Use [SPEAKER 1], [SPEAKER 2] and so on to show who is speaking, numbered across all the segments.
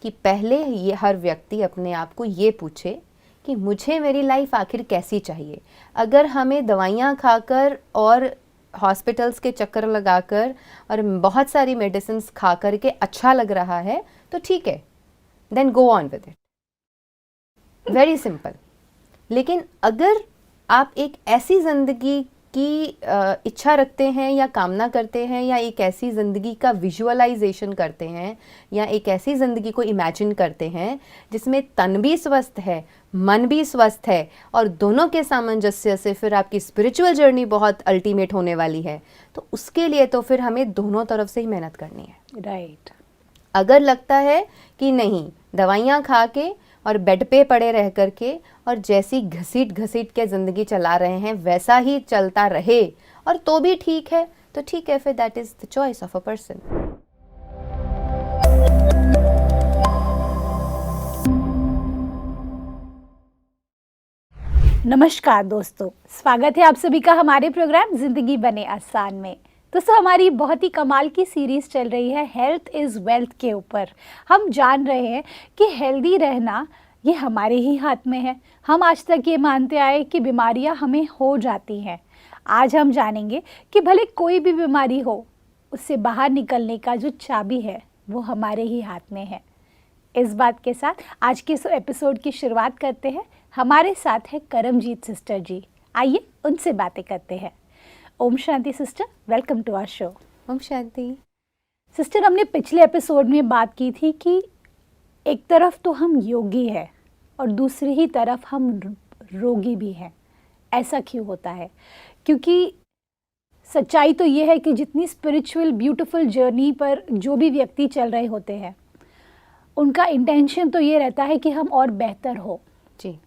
[SPEAKER 1] कि पहले ये हर व्यक्ति अपने आप को ये पूछे कि मुझे मेरी लाइफ आखिर कैसी चाहिए। अगर हमें दवाइयाँ खाकर और हॉस्पिटल्स के चक्कर लगाकर और बहुत सारी मेडिसिन खा कर के अच्छा लग रहा है तो ठीक है, then go on with it, very simple. लेकिन अगर आप एक ऐसी ज़िंदगी की इच्छा रखते हैं या कामना करते हैं या एक ऐसी ज़िंदगी का विजुअलाइजेशन करते हैं या एक ऐसी ज़िंदगी को इमेजिन करते हैं जिसमें तन भी स्वस्थ है, मन भी स्वस्थ है और दोनों के सामंजस्य से फिर आपकी स्पिरिचुअल जर्नी बहुत अल्टीमेट होने वाली है, तो उसके लिए तो फिर हमें दोनों तरफ से ही मेहनत करनी है।
[SPEAKER 2] राइट।
[SPEAKER 1] अगर लगता है कि नहीं, दवाइयाँ खा के और बेड पे पड़े रह करके और जैसी घसीट घसीट के ज़िंदगी चला रहे हैं वैसा ही चलता रहे और तो भी ठीक है, तो ठीक है, फिर that is the choice of a person.
[SPEAKER 2] नमस्कार दोस्तों, स्वागत है आप सभी का हमारे प्रोग्राम जिंदगी बने आसान में। दोस्तों, हमारी बहुत ही कमाल की सीरीज चल रही है हेल्थ इज़ वेल्थ के ऊपर। हम जान रहे हैं कि हेल्दी रहना ये हमारे ही हाथ में है। हम आज तक ये मानते आए कि बीमारियां हमें हो जाती हैं। आज हम जानेंगे कि भले कोई भी बीमारी हो, उससे बाहर निकलने का जो चाबी है वो हमारे ही हाथ में है। इस बात के साथ आज के इस एपिसोड की शुरुआत करते हैं। हमारे साथ है करमजीत सिस्टर जी। आइए उनसे बातें करते हैं। ओम शांति sister, welcome to our show.
[SPEAKER 1] ओम शांति।
[SPEAKER 2] सिस्टर, हमने पिछले एपिसोड में बात की थी कि एक तरफ तो हम योगी हैं और दूसरी ही तरफ हम रोगी भी हैं। ऐसा क्यों होता है? क्योंकि सच्चाई तो ये है कि जितनी स्पिरिचुअल ब्यूटीफुल जर्नी पर जो भी व्यक्ति चल रहे होते हैं, उनका इंटेंशन तो ये रहता है कि हम और बेहतर हो
[SPEAKER 1] जी,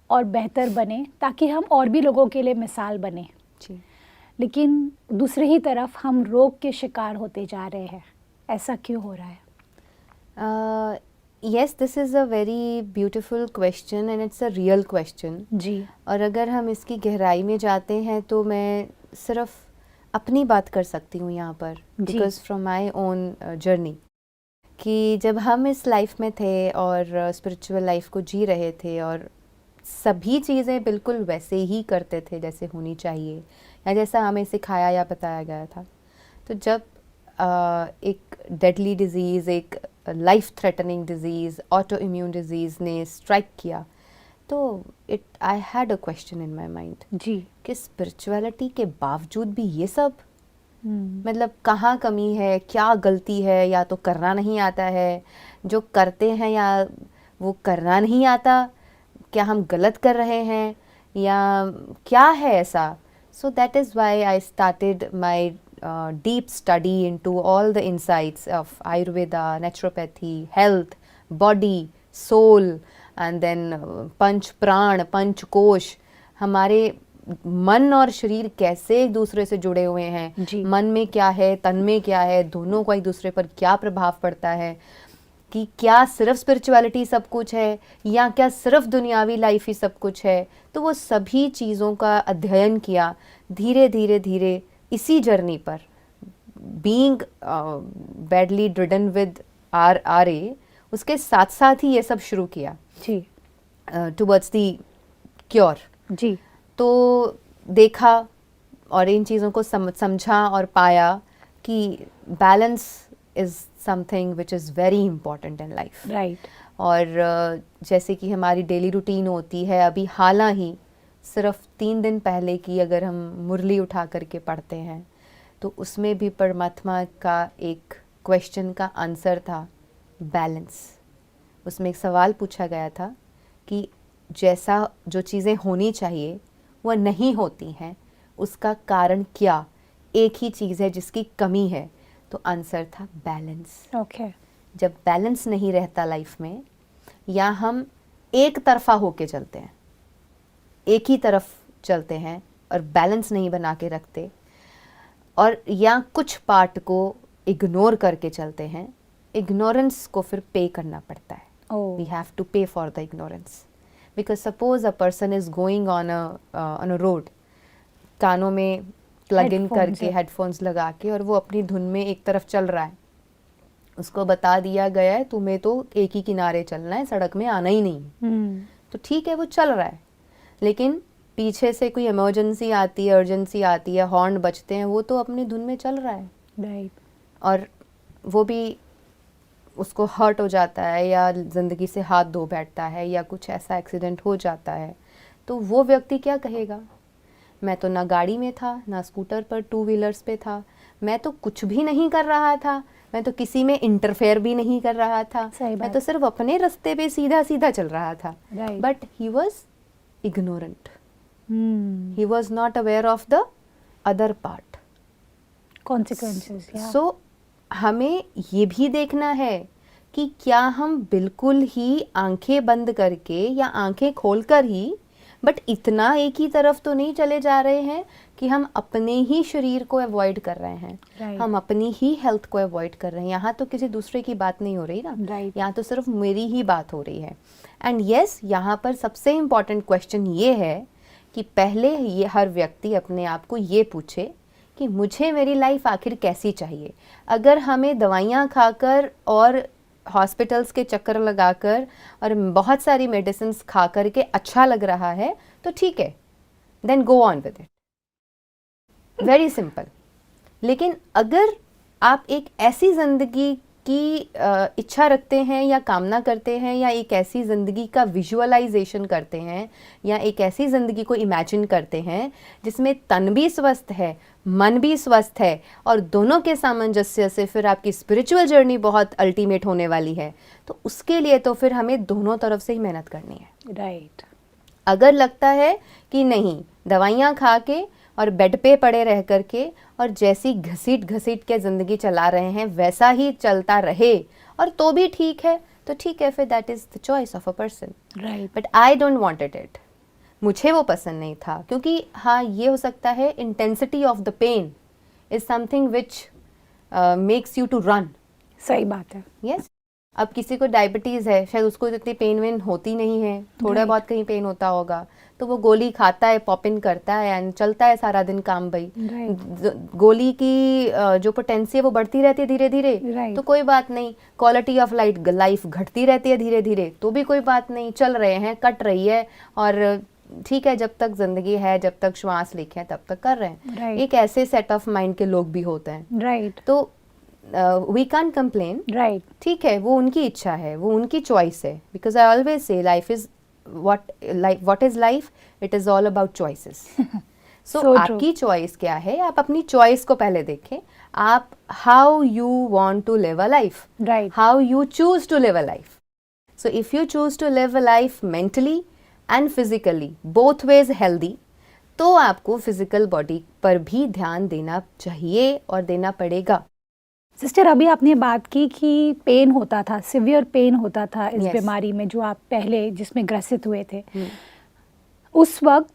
[SPEAKER 2] और बेहतर बने ताकि हम और भी लोगों के लिए मिसाल बने
[SPEAKER 1] जी।
[SPEAKER 2] लेकिन दूसरी ही तरफ हम रोग के शिकार होते जा रहे हैं। ऐसा क्यों हो रहा है?
[SPEAKER 1] Yes, this is a very beautiful question and it's a real question
[SPEAKER 2] जी।
[SPEAKER 1] और अगर हम इसकी गहराई में जाते हैं तो मैं सिर्फ अपनी बात कर सकती हूँ यहाँ पर, because from my own journey, कि जब हम इस लाइफ में थे और स्पिरिचुअल लाइफ को जी रहे थे और सभी चीज़ें बिल्कुल वैसे ही करते थे जैसे होनी चाहिए या जैसा हमें सिखाया या बताया गया था, तो जब एक डेडली डिज़ीज़, एक life threatening disease, autoimmune disease ने स्ट्राइक किया, तो I had a question in my mind
[SPEAKER 2] जी।
[SPEAKER 1] कि स्पिरिचुअलिटी के बावजूद भी ये सब, मतलब कहाँ कमी है, क्या गलती है, या तो करना नहीं आता है, जो करते हैं या वो करना नहीं आता, क्या हम गलत कर रहे हैं या क्या है ऐसा? So that is why I started my deep study into all the insights of Ayurveda, naturopathy, health, body, soul, and then पंच प्राण, पंच कोश, हमारे मन और शरीर कैसे एक दूसरे से जुड़े हुए हैं।
[SPEAKER 2] जी।
[SPEAKER 1] मन में क्या है, तन में क्या है, दोनों का एक दूसरे पर क्या प्रभाव पड़ता है, कि क्या सिर्फ स्पिरिचुअलिटी सब कुछ है या क्या सिर्फ दुनियावी लाइफ ही सब कुछ है। तो वो सभी चीज़ों का अध्ययन किया धीरे धीरे धीरे इसी जर्नी पर, being badly ridden with RA, उसके साथ साथ ही ये सब शुरू किया
[SPEAKER 2] जी।
[SPEAKER 1] Towards the cure.
[SPEAKER 2] जी।
[SPEAKER 1] तो देखा और इन चीज़ों को समझा और पाया कि balance is something which is very important in life.
[SPEAKER 2] Right.
[SPEAKER 1] और जैसे कि हमारी डेली रूटीन होती है, अभी हाल ही सिर्फ 3 दिन पहले की अगर हम मुरली उठा करके पढ़ते हैं तो उसमें भी परमात्मा का एक क्वेश्चन का आंसर था बैलेंस। उसमें एक सवाल पूछा गया था कि जैसा जो चीज़ें होनी चाहिए वह नहीं होती हैं, उसका कारण क्या? एक ही चीज़ है जिसकी कमी है, तो आंसर था बैलेंस।
[SPEAKER 2] ओके।
[SPEAKER 1] जब बैलेंस नहीं रहता लाइफ में, या हम एक तरफा होके चलते हैं, एक ही तरफ चलते हैं और बैलेंस नहीं बना के रखते, और या कुछ पार्ट को इग्नोर करके चलते हैं, इग्नोरेंस को फिर पे करना पड़ता है। वी हैव टू पे for the ignorance, because suppose a person is going on a road, कानों में प्लग इन करके हेडफोन्स लगा के, और वो अपनी धुन में एक तरफ चल रहा है उसको बता दिया गया है तुम्हें तो एक ही किनारे चलना है, सड़क में आना ही नहीं। तो ठीक है, वो चल रहा है, लेकिन पीछे से कोई इमरजेंसी आती है, अर्जेंसी आती है, हॉर्न बजते हैं, वो तो अपनी धुन में चल रहा है।
[SPEAKER 2] राइट।
[SPEAKER 1] और वो भी उसको हर्ट हो जाता है या ज़िंदगी से हाथ धो बैठता है या कुछ ऐसा एक्सीडेंट हो जाता है, तो वो व्यक्ति क्या कहेगा? मैं तो ना गाड़ी में था, ना स्कूटर पर, टू व्हीलर्स पे था, मैं तो कुछ भी नहीं कर रहा था, मैं तो किसी में इंटरफेयर भी नहीं कर रहा था, मैं तो सिर्फ अपने रास्ते पे सीधा सीधा चल रहा था। But he was ignorant, he was not aware of the other part,
[SPEAKER 2] consequences.
[SPEAKER 1] So हमें ये भी देखना है कि क्या हम बिल्कुल ही आंखें बंद करके या आंखें खोलकर ही, बट इतना एक ही तरफ तो नहीं चले जा रहे हैं कि हम अपने ही शरीर को अवॉइड कर रहे हैं, हम अपनी ही हेल्थ को अवॉइड कर रहे हैं। यहाँ तो किसी दूसरे की बात नहीं हो रही ना, यहाँ तो सिर्फ मेरी ही बात हो रही है। एंड यस, यहाँ पर सबसे इम्पॉर्टेंट क्वेश्चन ये है कि पहले ये हर व्यक्ति अपने आप को ये पूछे कि मुझे मेरी लाइफ आखिर कैसी चाहिए। अगर हमें दवाइयाँ खाकर और हॉस्पिटल्स के चक्कर लगाकर और बहुत सारी मेडिसिन खा कर के अच्छा लग रहा है तो ठीक है, then go on with it, very simple. लेकिन अगर आप एक ऐसी ज़िंदगी की इच्छा रखते हैं या कामना करते हैं या एक ऐसी ज़िंदगी का विजुअलाइजेशन करते हैं या एक ऐसी ज़िंदगी को इमेजिन करते हैं जिसमें तन भी स्वस्थ है, मन भी स्वस्थ है और दोनों के सामंजस्य से फिर आपकी स्पिरिचुअल जर्नी बहुत अल्टीमेट होने वाली है, तो उसके लिए तो फिर हमें दोनों तरफ से ही मेहनत करनी है।
[SPEAKER 2] राइट।
[SPEAKER 1] अगर लगता है कि नहीं, दवाइयाँ खा के और बेड पे पड़े रह करके और जैसी घसीट घसीट के ज़िंदगी चला रहे हैं वैसा ही चलता रहे और तो भी ठीक है, तो ठीक है, फिर that is the choice of a person.
[SPEAKER 2] Right.
[SPEAKER 1] But I don't wanted it, मुझे वो पसंद नहीं था, क्योंकि हाँ ये हो सकता है intensity of the pain is something which makes you to run.
[SPEAKER 2] सही बात है।
[SPEAKER 1] यस, अब किसी को डायबिटीज़ है, शायद उसको इतनी पेन वेन होती नहीं है, थोड़ा बहुत कहीं पेन होता होगा, तो वो गोली खाता है, पॉप इन करता है एंड चलता है सारा दिन काम भाई। गोली की जो पोटेंसी है वो बढ़ती रहती है धीरे धीरे, तो कोई बात नहीं। क्वालिटी ऑफ लाइफ घटती रहती है धीरे धीरे, तो भी कोई बात नहीं, चल रहे हैं, कट रही है और ठीक है, जब तक जिंदगी है, जब तक श्वास लिखे तब तक कर रहे हैं। एक ऐसे सेट ऑफ माइंड के लोग भी होते हैं, तो वी कांट कंप्लेन।
[SPEAKER 2] राइट,
[SPEAKER 1] ठीक है, वो उनकी इच्छा है, वो उनकी चॉइस है। Because I always say life is what is life? It is all about choices. So आपकी चॉइस क्या है, आप अपनी चॉइस को पहले देखें। आप how you want to live a life,
[SPEAKER 2] right?
[SPEAKER 1] How you choose to live a life. So if you choose to live a life mentally and physically, both ways healthy, तो आपको फिजिकल बॉडी पर भी ध्यान देना चाहिए और देना पड़ेगा।
[SPEAKER 2] सिस्टर, अभी आपने बात की कि पेन होता था, सिवियर पेन होता था इस बीमारी में जो आप पहले जिसमें ग्रसित हुए थे, उस वक्त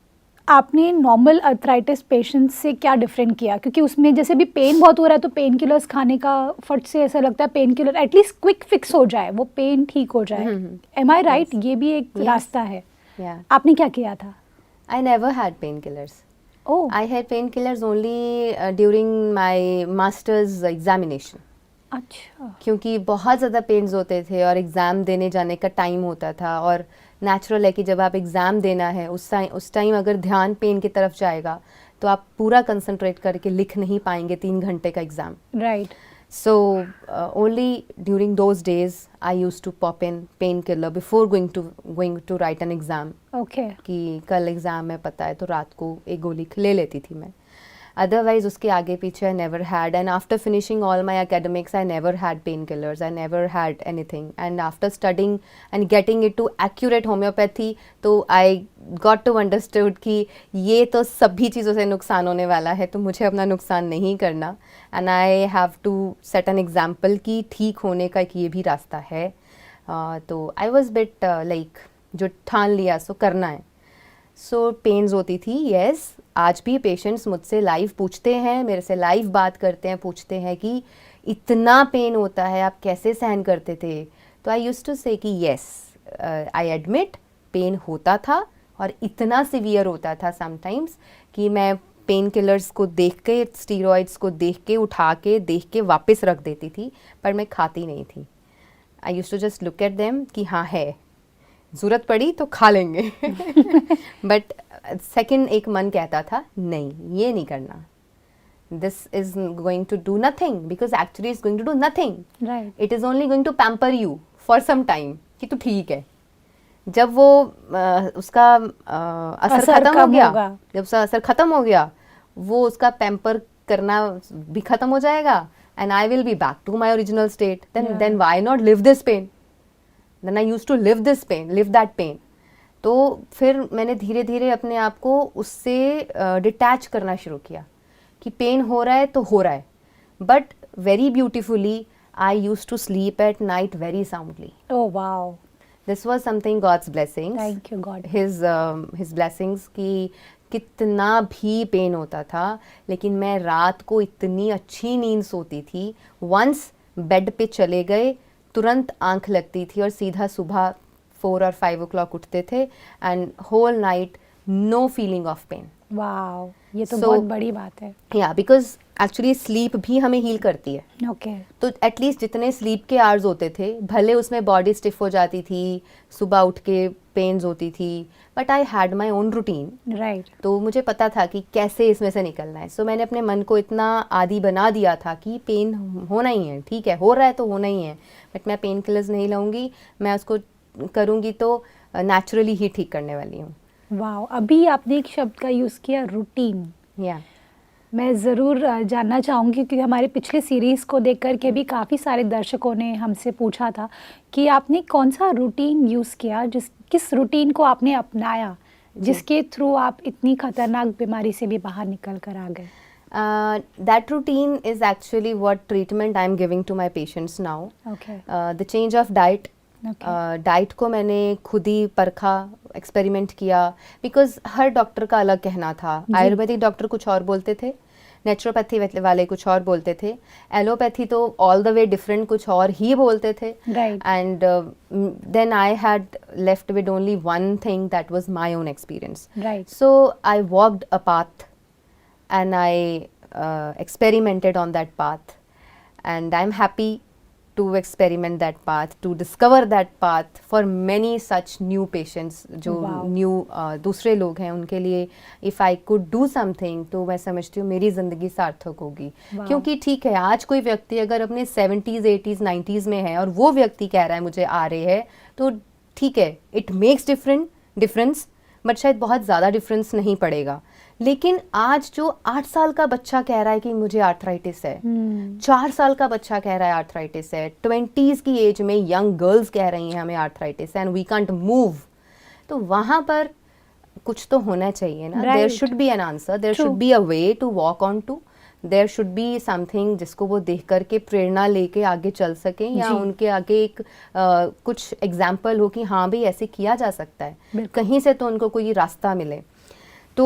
[SPEAKER 2] आपने नॉर्मल अर्थराइटिस पेशेंट्स से क्या डिफरेंट किया? क्योंकि उसमें जैसे भी पेन बहुत हो रहा है तो पेन किलर्स खाने का फट से ऐसा लगता है pain killer at least quick fix हो जाए, वो पेन ठीक हो जाए। एम आई राइट? ये भी एक रास्ता है। आपने क्या किया था?
[SPEAKER 1] I never had pain killers. Oh, I had painkillers only during my master's examination.
[SPEAKER 2] अच्छा।
[SPEAKER 1] क्योंकि बहुत ज़्यादा पेन्स होते थे और एग्ज़ाम देने जाने का टाइम होता था, और नेचुरल है कि जब आप एग्ज़ाम देना है उस टाइम अगर ध्यान पेन की तरफ जाएगा तो आप पूरा कंसंट्रेट करके लिख नहीं पाएंगे 3 घंटे का exam.
[SPEAKER 2] Right.
[SPEAKER 1] So only during those days I used to pop in painkiller before going to write an exam.
[SPEAKER 2] Okay.
[SPEAKER 1] कि कल एग्ज़ाम है पता है, तो रात को एक गोली ले लेती थी मैं। Otherwise उसके आगे पीछे I never had, and after finishing all my academics I never had painkillers, I never had anything, and after studying and getting it to accurate homeopathy, तो I got to understood कि ये तो सभी चीज़ों से नुकसान होने वाला है, तो मुझे अपना नुकसान नहीं करना, and I have to set an example कि ठीक होने का एक ये भी रास्ता है। तो I was bit like जो ठान लिया सो करना है। सो पेन्स होती थी, यस। आज भी पेशेंट्स मुझसे लाइव पूछते हैं, मेरे से लाइव बात करते हैं, पूछते हैं कि इतना पेन होता है, आप कैसे सहन करते थे? तो आई यूज्ड टू से कि यस, आई एडमिट पेन होता था और इतना सिवियर होता था समटाइम्स कि मैं पेन किलर्स को देख के, स्टीरॉइड्स को देख के, उठा के, देख के वापस रख देती थी, पर मैं खाती नहीं थी. I used to just look at them कि हाँ है, ज़रूरत पड़ी तो खा लेंगे. बट सेकंड एक मन कहता था नहीं, ये नहीं करना. This is going to do nothing because actually it's going to do nothing.
[SPEAKER 2] Right.
[SPEAKER 1] It is only going to pamper you for some time कि तू ठीक है. जब वो उसका असर खत्म हो गया, जब उसका असर खत्म हो गया, वो उसका पैम्पर करना भी खत्म हो जाएगा and I will be back to my original state. Then why not live this pain? Then I used to live this pain, live that pain. तो फिर मैंने धीरे धीरे अपने आप को उससे डिटैच करना शुरू किया कि पेन हो रहा है तो हो रहा है. But very beautifully I use to sleep at night very soundly.
[SPEAKER 2] Oh wow.
[SPEAKER 1] This was something God's blessings.
[SPEAKER 2] Thank you God.
[SPEAKER 1] His blessings कि कितना भी पेन होता था लेकिन मैं रात को इतनी अच्छी नींद सोती थी. वंस बेड पे चले गए तुरंत आंख लगती थी और सीधा सुबह 4 और 5 o'clock उठते थे and whole night no feeling of pain.
[SPEAKER 2] Wow, ये तो
[SPEAKER 1] So,
[SPEAKER 2] बहुत बड़ी बात है.
[SPEAKER 1] या बिकॉज एक्चुअली स्लीप भी हमें हील करती है.
[SPEAKER 2] ओके.
[SPEAKER 1] तो एटलीस्ट जितने स्लीप के आवर्स होते थे, भले उसमें बॉडी स्टिफ हो जाती थी, सुबह उठ के पेन्स होती थी, but I had my own routine.
[SPEAKER 2] Right.
[SPEAKER 1] तो मुझे पता था कि कैसे इसमें से निकलना है. सो मैंने अपने मन को इतना आदी बना दिया था कि पेन होना ही है, ठीक है, हो रहा है तो होना ही है, बट मैं पेन किलर्स नहीं लूँगी, मैं उसको करूँगी तो नेचुरली ही ठीक करने वाली हूँ.
[SPEAKER 2] वाओ, अभी आपने एक शब्द का यूज़ किया, रूटीन.
[SPEAKER 1] या
[SPEAKER 2] मैं ज़रूर जानना चाहूँगी क्योंकि हमारे पिछले सीरीज़ को देख कर के भी काफ़ी सारे दर्शकों ने हमसे पूछा था कि आपने कौन सा रूटीन यूज़ किया, किस रूटीन को आपने अपनाया जिसके थ्रू आप इतनी खतरनाक बीमारी से भी बाहर निकल कर आ गए.
[SPEAKER 1] That routine is actually what treatment I am giving to my patients now.
[SPEAKER 2] Okay.
[SPEAKER 1] The change of diet. Diet को मैंने खुद ही परखा, एक्सपेरिमेंट किया, बिकॉज हर डॉक्टर का अलग कहना था. आयुर्वेदिक डॉक्टर कुछ और बोलते थे, नेचुरोपैथी वाले कुछ और बोलते थे, एलोपैथी तो ऑल द वे डिफरेंट कुछ और ही बोलते थे. And then I had left with only one thing, that was my own experience. So I walked a path and I experimented on that path, and I'm happy to experiment that path, to discover that path for many such new patients जो new दूसरे लोग हैं उनके लिए. if I could do something तो मैं समझती हूँ मेरी ज़िंदगी सार्थक होगी. क्योंकि ठीक है, आज कोई व्यक्ति अगर अपने 70s 80s 90s में है और वो व्यक्ति कह रहा है मुझे आ रहे है, तो ठीक है, इट मेक्स डिफरेंस, बट शायद बहुत ज़्यादा डिफरेंस नहीं पड़ेगा. लेकिन आज जो 8 साल का बच्चा कह रहा है कि मुझे आर्थराइटिस है, 4 साल का बच्चा कह रहा है आर्थराइटिस है, 20s की एज में यंग गर्ल्स कह रही हैं हमें आर्थराइटिस है एंड वी कांट मूव, तो वहाँ पर कुछ तो होना चाहिए ना. There should be an answer, there should be a way to walk on to, there should be something जिसको वो देख करके प्रेरणा लेके आगे चल सकें, या उनके आगे एक कुछ एग्जाम्पल हो कि हाँ भाई ऐसे किया जा सकता है, कहीं से तो उनको कोई रास्ता मिले. तो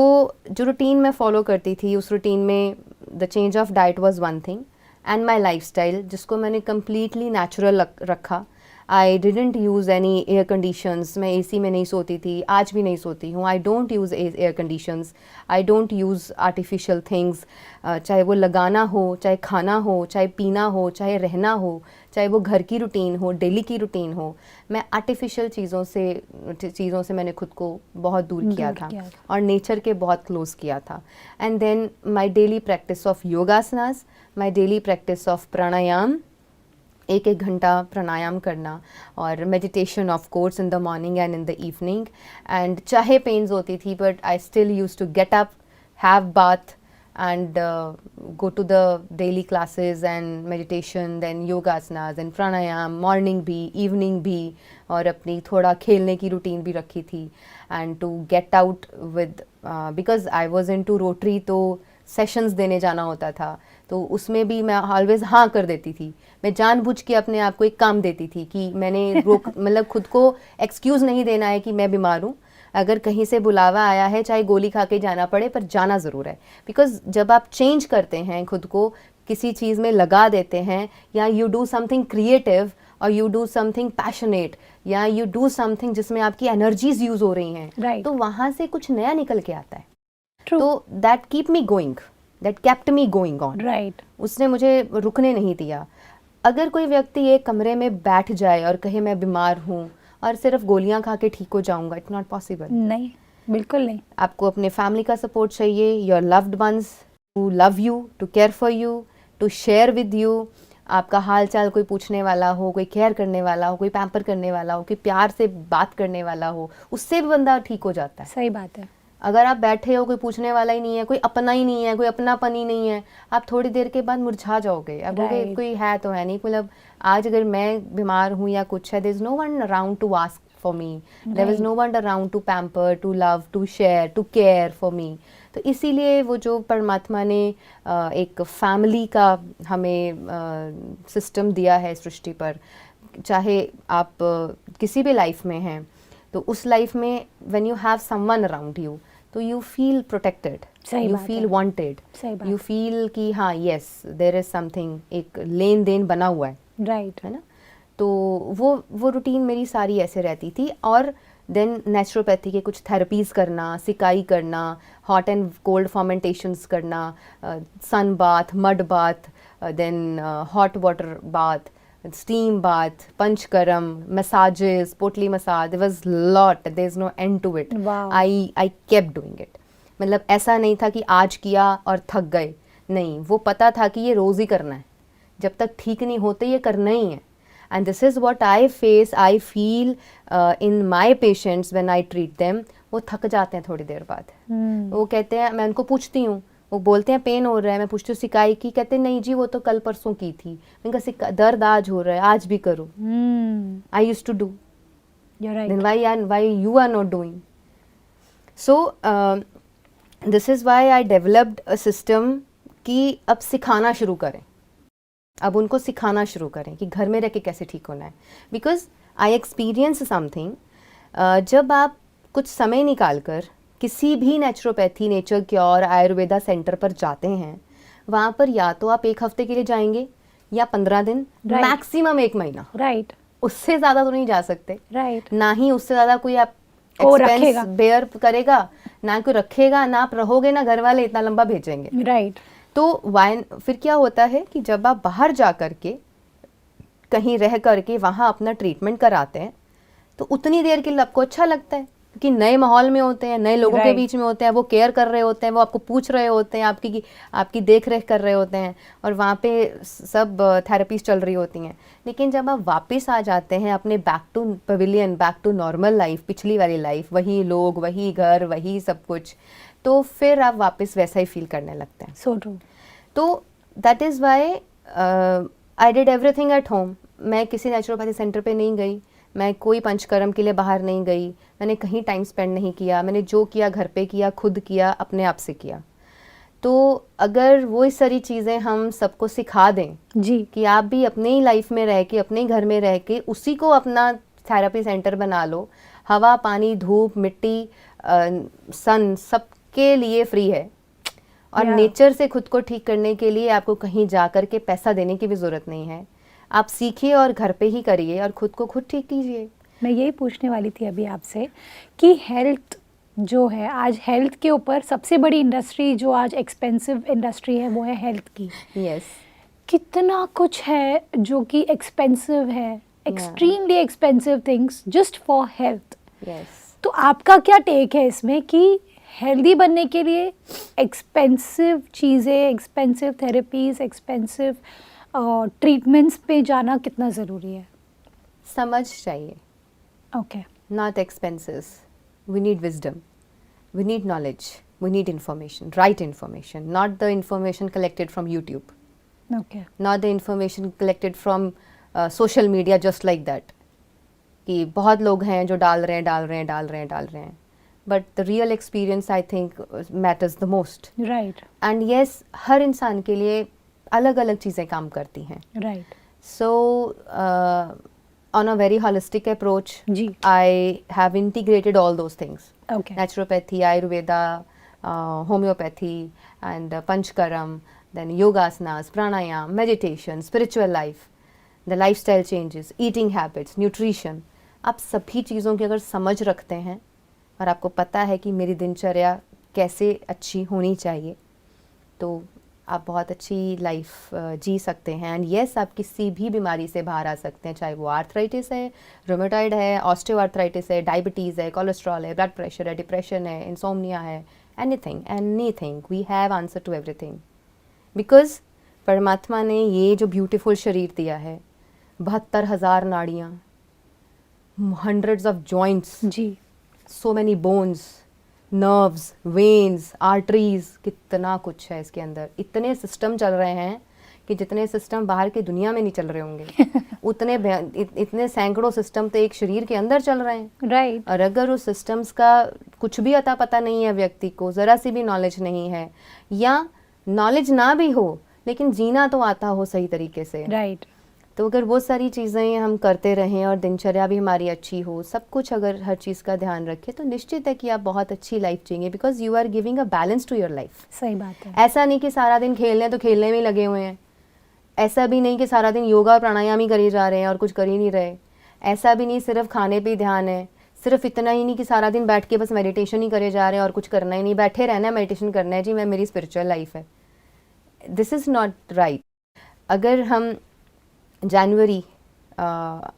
[SPEAKER 1] जो रूटीन मैं फॉलो करती थी, उस रूटीन में the change of diet was one thing, and my lifestyle जिसको मैंने कम्प्लीटली नेचुरल रखा. I didn't use any air conditions. मैं एसी में नहीं सोती थी, आज भी नहीं सोती हूँ. I don't use air conditions, I don't use artificial things, चाहे वो लगाना हो, चाहे खाना हो, चाहे पीना हो, चाहे रहना हो, चाहे वो घर की रूटीन हो, डेली की रूटीन हो. मैं आर्टिफिशियल चीज़ों से मैंने खुद को बहुत दूर किया था और नेचर के बहुत क्लोज किया था. And then my daily practice of yogasanas, my daily practice of pranayama, 1-1 घंटा प्राणायाम करना, और meditation of course in the morning and in the evening. And चाहे पेन्स होती थी but I still use to get up, have bath and go to the daily classes and meditation, then yoga asanas and pranayam, morning भी, evening भी, और अपनी थोड़ा खेलने की रूटीन भी रखी थी. and to get out with because I was into Rotary, तो सेशंस देने जाना होता था, तो उसमें भी मैं ऑलवेज हाँ कर देती थी. मैं जानबूझ के अपने आप को एक काम देती थी कि मैंने मतलब खुद को एक्सक्यूज़ नहीं देना है कि मैं बीमार हूँ. अगर कहीं से बुलावा आया है, चाहे गोली खा के जाना पड़े, पर जाना ज़रूर है. बिकॉज जब आप चेंज करते हैं खुद को, किसी चीज़ में लगा देते हैं, या यू डू समथिंग क्रिएटिव और यू डू समथिंग पैशनेट, या यू डू समथिंग जिसमें आपकी एनर्जीज यूज़ हो रही हैं, तो वहाँ से कुछ नया निकल के आता है.
[SPEAKER 2] True.
[SPEAKER 1] तो that keep me going, that kept me going on.
[SPEAKER 2] Right.
[SPEAKER 1] उसने मुझे रुकने नहीं दिया। अगर कोई व्यक्ति एक कमरे में बैठ जाए और कहे मैं बीमार हूँ और सिर्फ गोलियां खा के ठीक हो जाऊंगा, इट्स नॉट पॉसिबल।
[SPEAKER 2] नहीं, बिल्कुल नहीं।
[SPEAKER 1] आपको अपने फैमिली का सपोर्ट चाहिए, your loved ones to love you, to care for you, to share with you. आपका हाल चाल कोई पूछने वाला हो, कोई केयर करने वाला हो, कोई पैम्पर करने वाला हो, कोई प्यार से बात करने वाला हो, उससे भी बंदा ठीक हो जाता है।
[SPEAKER 2] सही बात है।
[SPEAKER 1] अगर आप बैठे हो, कोई पूछने वाला ही नहीं है, कोई अपना ही नहीं है, कोई अपनापन ही नहीं है, आप थोड़ी देर के बाद मुरझा जाओगे। अब
[SPEAKER 2] Right.
[SPEAKER 1] कोई है तो है नहीं, मतलब आज अगर मैं बीमार हूँ या कुछ है, there is no one around to ask for me, there is no one around to pamper, to love, to share, to care for me. तो इसीलिए वो जो परमात्मा ने एक फैमिली का हमें सिस्टम दिया है सृष्टि पर, चाहे आप किसी भी लाइफ में हैं, तो उस लाइफ में when you have someone around you, तो यू फील प्रोटेक्टेड,
[SPEAKER 2] सही
[SPEAKER 1] यू
[SPEAKER 2] बात
[SPEAKER 1] फील
[SPEAKER 2] है।
[SPEAKER 1] वांटेड,
[SPEAKER 2] सही बात।
[SPEAKER 1] यू फील कि हाँ यस देयर इज समथिंग, एक लेन देन बना हुआ
[SPEAKER 2] राइट।
[SPEAKER 1] है ना। तो वो रूटीन मेरी सारी ऐसे रहती थी। और देन नेचुरोपैथी के कुछ थेरेपीज़ करना, सिकाई करना, हॉट एंड कोल्ड फॉर्मेंटेशंस करना, sun bath, mud bath, then hot water bath, steam bath, panchkaram, massages, potli massage, there was lot, there's no end to it.
[SPEAKER 2] Wow.
[SPEAKER 1] I kept doing it. मतलब ऐसा नहीं था कि आज किया और थक गए, नहीं, वो पता था कि ये रोज़ ही करना है, जब तक ठीक नहीं होते ये करना ही है। And this is what I face, I feel in my patients when I treat them, वो थक जाते हैं थोड़ी देर बाद। वो कहते हैं, मैं उनको पूछती हूँ, वो बोलते हैं पेन हो रहा है, मैं पूछती हूँ सिकाई की, कहते हैं नहीं जी वो तो कल परसों की थी। मैंने कहा दर्द आज हो रहा है, आज भी करो। I used to do, then why you are not doing. So this is why I developed a system कि अब सिखाना शुरू करें, अब उनको सिखाना शुरू करें कि घर में रह के कैसे ठीक होना है। बिकॉज आई एक्सपीरियंस समथिंग, जब आप कुछ समय निकाल कर किसी भी naturopathy, nature cure, Ayurveda centre पर जाते हैं, वहाँ पर या तो आप एक हफ्ते के लिए जाएंगे या 15 दिन, मैक्सिमम 1 महीना,
[SPEAKER 2] राइट।
[SPEAKER 1] उससे ज़्यादा तो नहीं जा सकते,
[SPEAKER 2] राइट।
[SPEAKER 1] ना ही उससे ज़्यादा कोई आप
[SPEAKER 2] को
[SPEAKER 1] एक्सपेंस
[SPEAKER 2] रखेगा।
[SPEAKER 1] बेयर करेगा, ना कोई रखेगा, ना आप रहोगे, ना घर वाले इतना लंबा भेजेंगे।
[SPEAKER 2] राइट।
[SPEAKER 1] तो फिर क्या होता है कि जब आप बाहर जा कर के कहीं रह करके वहाँ अपना ट्रीटमेंट कराते हैं, तो उतनी देर के लिए आपको अच्छा लगता है, क्योंकि नए माहौल में होते हैं, नए लोगों के बीच में होते हैं, वो केयर कर रहे होते हैं, वो आपको पूछ रहे होते हैं, आपकी देख रेख कर रहे होते हैं, और वहाँ पे सब थेरेपीज चल रही होती हैं। लेकिन जब आप वापस आ जाते हैं अपने back to pavilion, back to normal life, पिछली वाली लाइफ, वही लोग, वही घर, वही सब कुछ, तो फिर आप वापस वैसा ही फील करने लगते हैं।
[SPEAKER 2] So true.
[SPEAKER 1] तो that is why I did everything at home. मैं किसी नेचुरोपैथी सेंटर पे नहीं गई, मैं कोई पंचकर्म के लिए बाहर नहीं गई, मैंने कहीं टाइम स्पेंड नहीं किया, मैंने जो किया घर पे किया, खुद किया, अपने आप से किया। तो अगर वो सारी चीज़ें हम सबको सिखा दें
[SPEAKER 2] जी
[SPEAKER 1] कि आप भी अपने ही लाइफ में रह के, अपने ही घर में रह के उसी को अपना थेरेपी सेंटर बना लो, हवा, पानी, धूप, मिट्टी, सन सबके लिए फ्री है, और नेचर से खुद को ठीक करने के लिए आपको कहीं जा कर के पैसा देने की भी ज़रूरत नहीं है। आप सीखिए और घर पे ही करिए और खुद को खुद ठीक कीजिए।
[SPEAKER 2] मैं यही पूछने वाली थी अभी आपसे कि हेल्थ जो है, आज हेल्थ के ऊपर सबसे बड़ी इंडस्ट्री जो आज एक्सपेंसिव इंडस्ट्री है वो है हेल्थ की।
[SPEAKER 1] यस।
[SPEAKER 2] कितना कुछ है जो कि एक्सपेंसिव है, extremely expensive things just for health.
[SPEAKER 1] Yes.
[SPEAKER 2] तो आपका क्या टेक है इसमें कि हेल्दी बनने के लिए एक्सपेंसिव चीज़ें, एक्सपेंसिव थेरेपीज, एक्सपेंसिव ट्रीटमेंट्स पे जाना कितना ज़रूरी है?
[SPEAKER 1] समझ चाहिए।
[SPEAKER 2] Okay.
[SPEAKER 1] Not expenses. We need wisdom. We need knowledge. We need information, right information, not the information collected from YouTube,
[SPEAKER 2] okay.
[SPEAKER 1] not the information collected from social media just like that. कि बहुत लोग हैं जो डाल रहे हैं, but the real experience I think matters the most.
[SPEAKER 2] Right.
[SPEAKER 1] And yes, हर इंसान के लिए अलग अलग चीज़ें काम करती हैं।
[SPEAKER 2] Right.
[SPEAKER 1] So on a very holistic approach,
[SPEAKER 2] जी।
[SPEAKER 1] I have integrated all those things.
[SPEAKER 2] Okay.
[SPEAKER 1] Naturopathy, Ayurveda, homeopathy, and Panchkaram, then yogasanas, pranayam, meditation, spiritual life, the lifestyle changes, eating habits, nutrition. आप सभी चीज़ों की अगर समझ रखते हैं और आपको पता है कि मेरी दिनचर्या कैसे अच्छी होनी चाहिए, तो आप बहुत अच्छी लाइफ जी सकते हैं। एंड येस, आप किसी भी बीमारी से बाहर आ सकते हैं, चाहे वो आर्थराइटिस है, रोमेटॉइड है, ऑस्टियोआर्थराइटिस है, डायबिटीज़ है, कोलेस्ट्रॉल है, ब्लड प्रेशर है, डिप्रेशन है, इंसोम्निया है, anything we have answer to everything. Because परमात्मा ने ये जो ब्यूटीफुल शरीर दिया है, 72,000 नाड़ियाँ, हंड्रेड्स ऑफ जॉइंट्स,
[SPEAKER 2] जी,
[SPEAKER 1] so many bones, nerves, veins, arteries, कितना कुछ है इसके अंदर। इतने सिस्टम चल रहे हैं कि जितने सिस्टम बाहर की दुनिया में नहीं चल रहे होंगे इतने सैकड़ों सिस्टम तो एक शरीर के अंदर चल रहे हैं।
[SPEAKER 2] राइट।
[SPEAKER 1] और अगर उस सिस्टम्स का कुछ भी अता पता नहीं है, व्यक्ति को ज़रा सी भी नॉलेज नहीं है, या नॉलेज ना भी हो लेकिन जीना तो आता हो सही तरीके से,
[SPEAKER 2] राइट।
[SPEAKER 1] तो अगर वो सारी चीज़ें हम करते रहें और दिनचर्या भी हमारी अच्छी हो, सब कुछ अगर हर चीज़ का ध्यान रखें, तो निश्चित है कि आप बहुत अच्छी लाइफ जिएंगे। Because you are giving a balance to your life.
[SPEAKER 2] सही बात है।
[SPEAKER 1] ऐसा नहीं कि सारा दिन खेलने तो खेलने में ही लगे हुए हैं, ऐसा भी नहीं कि सारा दिन योगा और प्राणायाम ही करी जा रहे हैं और कुछ कर ही नहीं रहे, ऐसा भी नहीं सिर्फ खाने पे ही ध्यान है, सिर्फ इतना ही नहीं कि सारा दिन बैठ के बस मेडिटेशन ही करे जा रहे हैं और कुछ करना ही नहीं, बैठे रहना है, मेडिटेशन करना है जी, मैं मेरी स्पिरिचुअल लाइफ है। This is not right. अगर हम जनवरी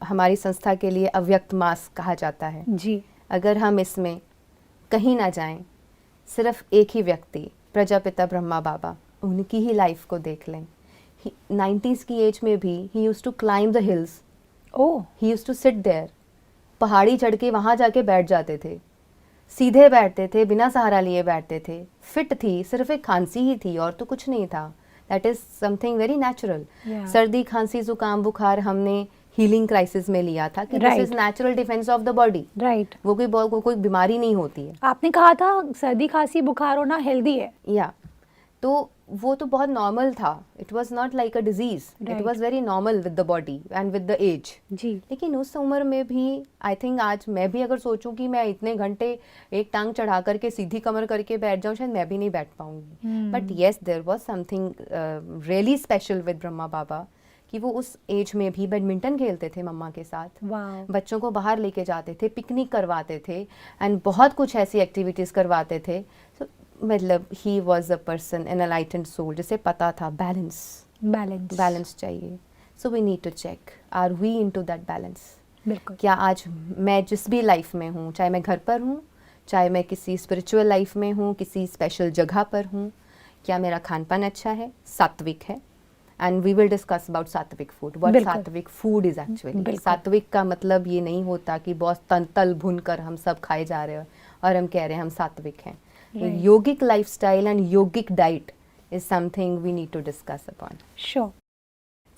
[SPEAKER 1] हमारी संस्था के लिए अव्यक्त मास कहा जाता है
[SPEAKER 2] जी,
[SPEAKER 1] अगर हम इसमें कहीं ना जाएं, सिर्फ एक ही व्यक्ति प्रजापिता ब्रह्मा बाबा, उनकी ही लाइफ को देख लें। 90s की एज में भी he used to climb the hills, he used to sit there, पहाड़ी चढ़ के वहाँ जाके बैठ जाते थे, सीधे बैठते थे, बिना सहारा लिए बैठते थे, फिट थी, सिर्फ एक खांसी ही थी और तो कुछ नहीं था। That is something very natural. सर्दी, खांसी, जुकाम, बुखार हमने हीलिंग क्राइसिस में लिया था कि this is natural defence of the body.
[SPEAKER 2] Right.
[SPEAKER 1] वो कोई बीमारी नहीं होती है।
[SPEAKER 2] आपने कहा था सर्दी खांसी बुखार होना हेल्दी है।
[SPEAKER 1] या तो वो तो बहुत नॉर्मल था, it was not like a disease, it was very normal with the body and with the age.
[SPEAKER 2] जी।
[SPEAKER 1] लेकिन उस उम्र में भी आई थिंक आज मैं भी अगर सोचूं कि मैं इतने घंटे एक टांग चढ़ा करके सीधी कमर करके बैठ जाऊं, शायद मैं भी नहीं बैठ पाऊंगी। But yes, there was something really special with Brahma Baba कि वो उस एज में भी बैडमिंटन खेलते थे मम्मा के साथ, बच्चों को बाहर लेके जाते थे, पिकनिक करवाते थे एंड बहुत कुछ ऐसी एक्टिविटीज़ करवाते थे। मतलब he was a person an enlightened soul, जिसे पता था बैलेंस चाहिए। So we need to check, are we into that balance.
[SPEAKER 2] बिल्कुल।
[SPEAKER 1] क्या आज मैं जिस भी लाइफ में हूँ, चाहे मैं घर पर हूँ, चाहे मैं किसी स्पिरिचुअल लाइफ में हूँ, किसी स्पेशल जगह पर हूँ, क्या मेरा खान पान अच्छा है, सात्विक है? And we will discuss about sattvic food, what sattvic food is actually. सात्विक का मतलब ये नहीं होता कि बहुत तल भुन कर हम सब खाए जा रहे हैं और हम कह रहे हैं हम सात्विक हैं। Yogic lifestyle and yogic diet is something we need to discuss upon.
[SPEAKER 2] Sure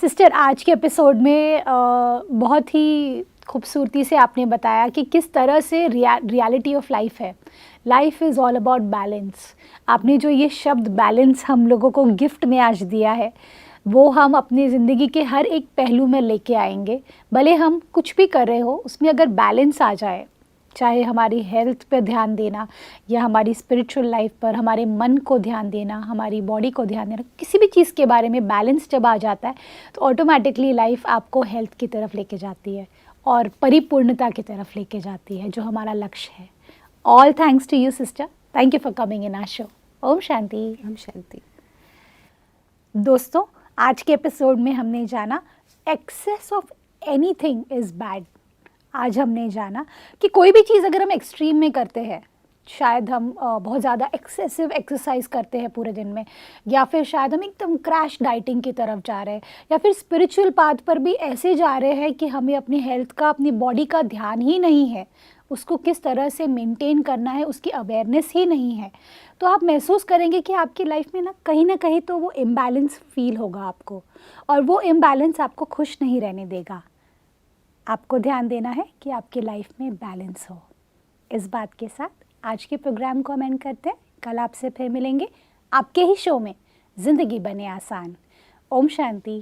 [SPEAKER 2] sister, आज के एपिसोड में बहुत ही खूबसूरती से आपने बताया कि किस तरह से रियलिटी ऑफ लाइफ है। Life is all about balance. आपने जो ये शब्द बैलेंस हम लोगों को गिफ्ट में आज दिया है, वो हम अपनी ज़िंदगी के हर एक पहलू में लेके आएंगे। भले हम कुछ भी कर रहे हो, उसमें अगर बैलेंस आ जाए, चाहे हमारी हेल्थ पर ध्यान देना या हमारी स्पिरिचुअल लाइफ पर, हमारे मन को ध्यान देना, हमारी बॉडी को ध्यान देना, किसी भी चीज़ के बारे में बैलेंस जब आ जाता है तो ऑटोमेटिकली लाइफ आपको हेल्थ की तरफ लेके जाती है और परिपूर्णता की तरफ लेके जाती है, जो हमारा लक्ष्य है। All thanks to you sister, thank you for coming in our show. ओम शांति।
[SPEAKER 1] ओम शांति।
[SPEAKER 2] दोस्तों, आज के एपिसोड में हमने जाना excess of anything is bad. आज हमने जाना कि कोई भी चीज़ अगर हम एक्सट्रीम में करते हैं, शायद हम बहुत ज़्यादा एक्सेसिव एक्सरसाइज करते हैं पूरे दिन में, या फिर शायद हम एकदम क्रैश डाइटिंग की तरफ जा रहे हैं, या फिर स्पिरिचुअल पाथ पर भी ऐसे जा रहे हैं कि हमें अपनी हेल्थ का, अपनी बॉडी का ध्यान ही नहीं है, उसको किस तरह से मेंटेन करना है उसकी अवेयरनेस ही नहीं है, तो आप महसूस करेंगे कि आपकी लाइफ में ना कहीं तो वो इम्बैलेंस फील होगा आपको, और वो इम्बैलेंस आपको खुश नहीं रहने देगा। आपको ध्यान देना है कि आपकी लाइफ में बैलेंस हो। इस बात के साथ आज के प्रोग्राम को हम एंड करते हैं। कल आपसे फिर मिलेंगे आपके ही शो में ज़िंदगी बने आसान। ओम शांति।